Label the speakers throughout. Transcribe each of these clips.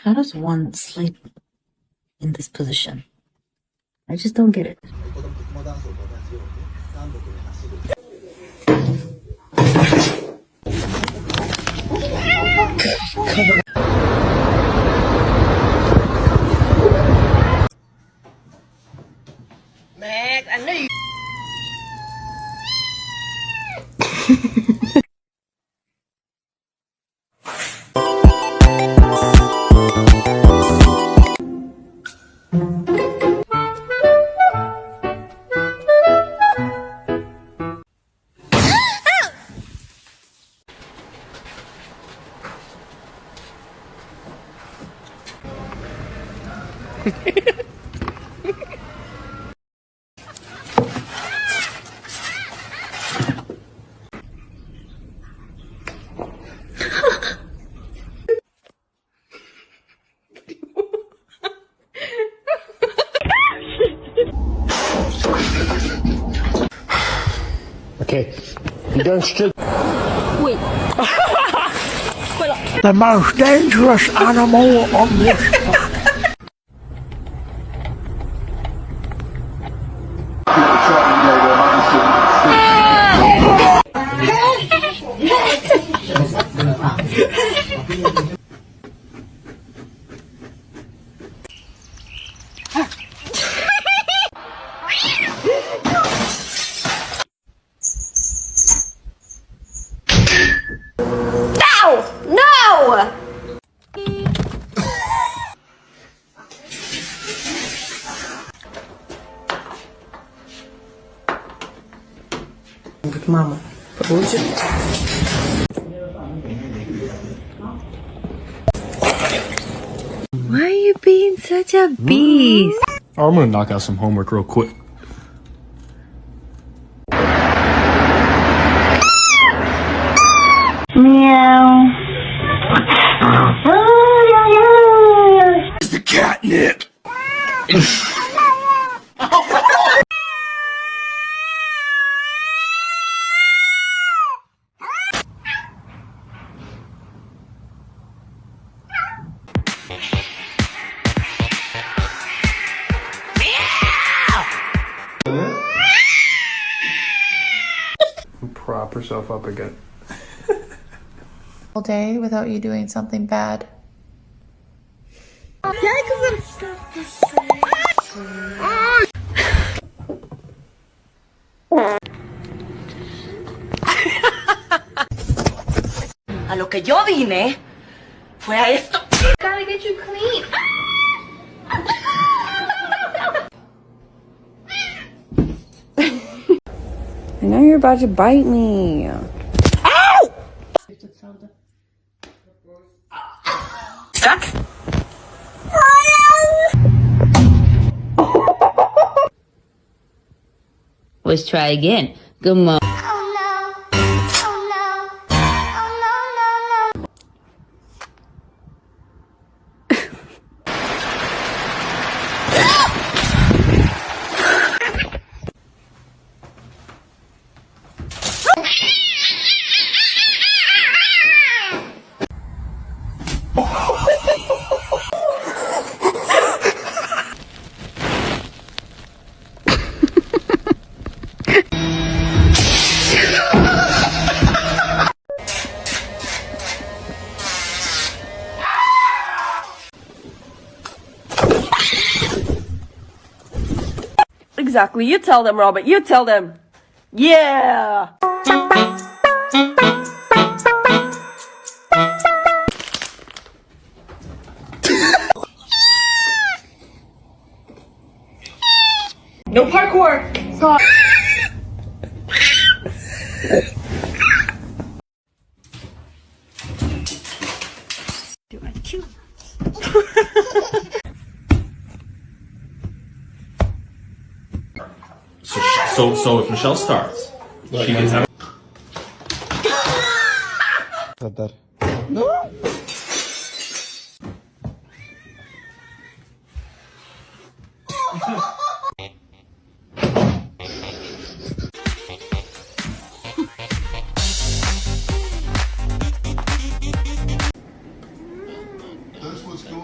Speaker 1: How does one sleep in this position? I just don't get it.
Speaker 2: Max, I knew you.
Speaker 3: Okay, you don't shoot.
Speaker 2: Wait.
Speaker 3: The most dangerous animal on this planet.
Speaker 2: No!
Speaker 1: Mama, получит?
Speaker 4: Why are you being such a beast?
Speaker 3: I'm gonna knock out some homework real quick.
Speaker 4: Meow.
Speaker 3: It's the catnip. Prop herself up again.
Speaker 5: All day without you doing something bad.
Speaker 2: A lo que yo vine fue a esto.
Speaker 6: Gotta get you clean.
Speaker 4: I know you're about to bite me.
Speaker 2: Stuck?
Speaker 1: Let's try again. Good morning.
Speaker 2: Exactly. You tell them, Robert. You tell them. Yeah. No parkour. Do I cute?
Speaker 7: So if Michelle starts, she gets out.
Speaker 8: That's what's going on.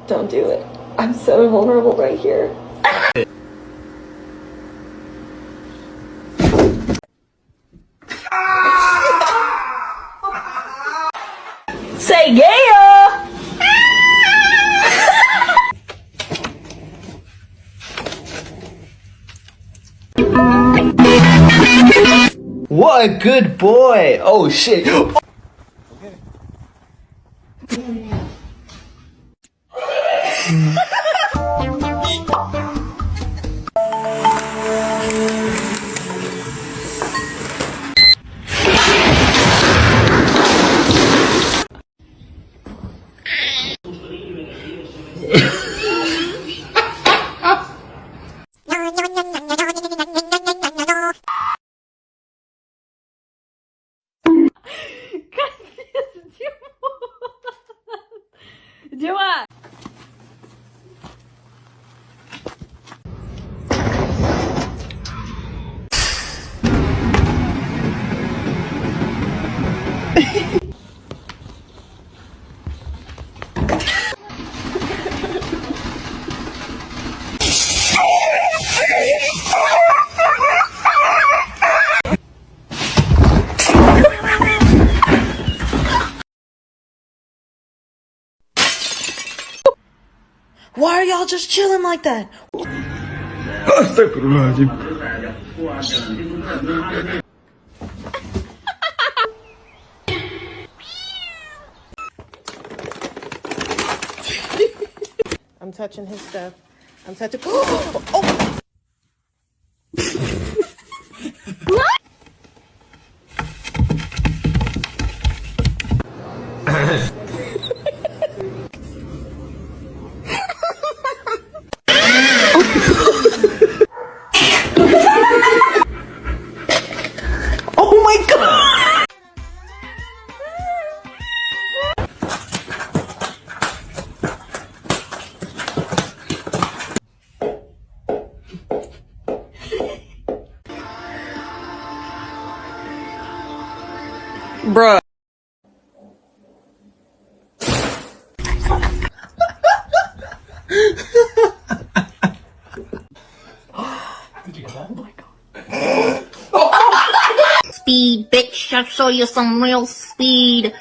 Speaker 6: Don't do it. I'm so vulnerable right here.
Speaker 2: Say yeah!
Speaker 8: What a good boy! Oh shit!
Speaker 4: Джоа!
Speaker 2: Why are y'all just chilling like that?
Speaker 3: Astagfirullahaladzim.
Speaker 9: I'm touching his stuff. I'm touching. Oh!
Speaker 2: Oh my god!
Speaker 8: Bruh.
Speaker 1: Speed, bitch. I'll show you some real speed.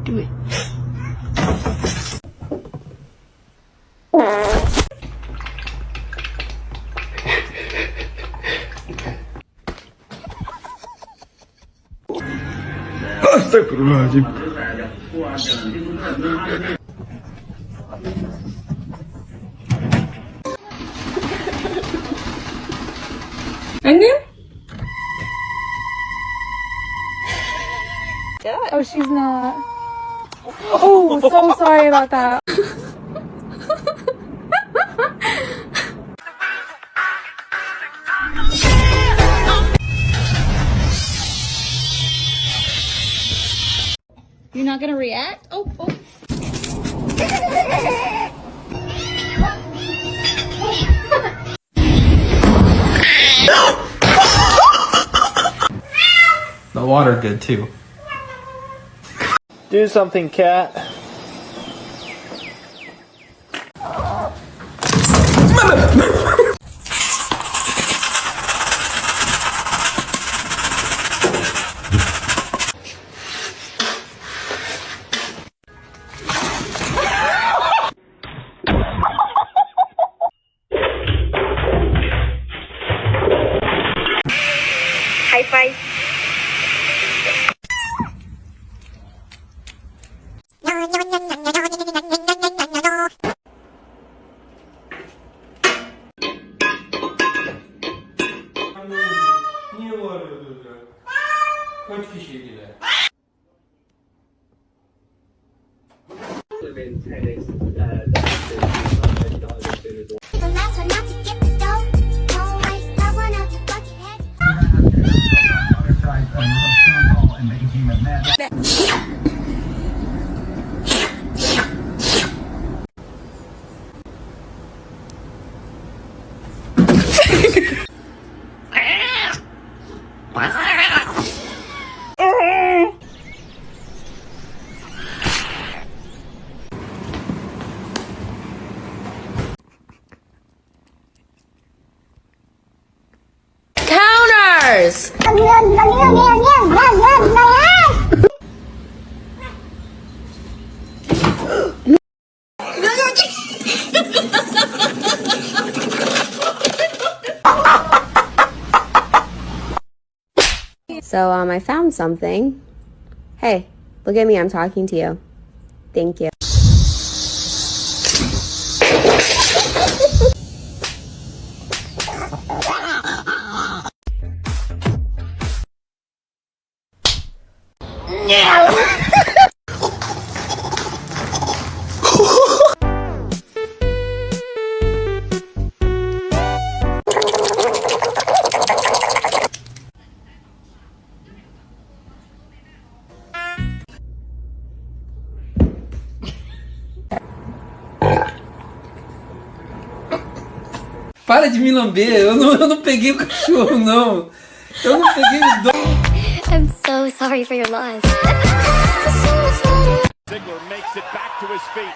Speaker 1: Do it.
Speaker 3: Astagfirullahaladzim.
Speaker 4: Oh, she's not. Oh, so sorry about that. You're not gonna react? Oh.
Speaker 8: The water good too. Do something, cat.
Speaker 2: Counters!
Speaker 10: So, I found something. Hey, look at me, I'm talking to you. Thank you.
Speaker 11: Para de me lamber, eu não peguei o cachorro, não. Eu não peguei os dois.
Speaker 12: I'm so sorry for your loss.
Speaker 3: Ziggler makes it back to his feet.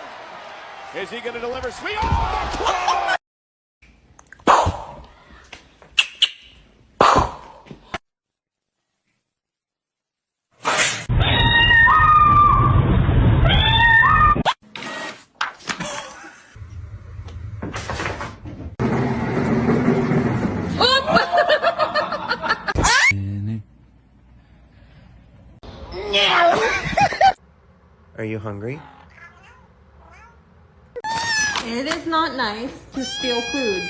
Speaker 3: Is he going to deliver? Sweet. Oh!
Speaker 8: Are you hungry?
Speaker 9: It is not nice to steal food.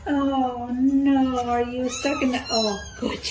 Speaker 6: Oh no, are you stuck in the... Oh, good job.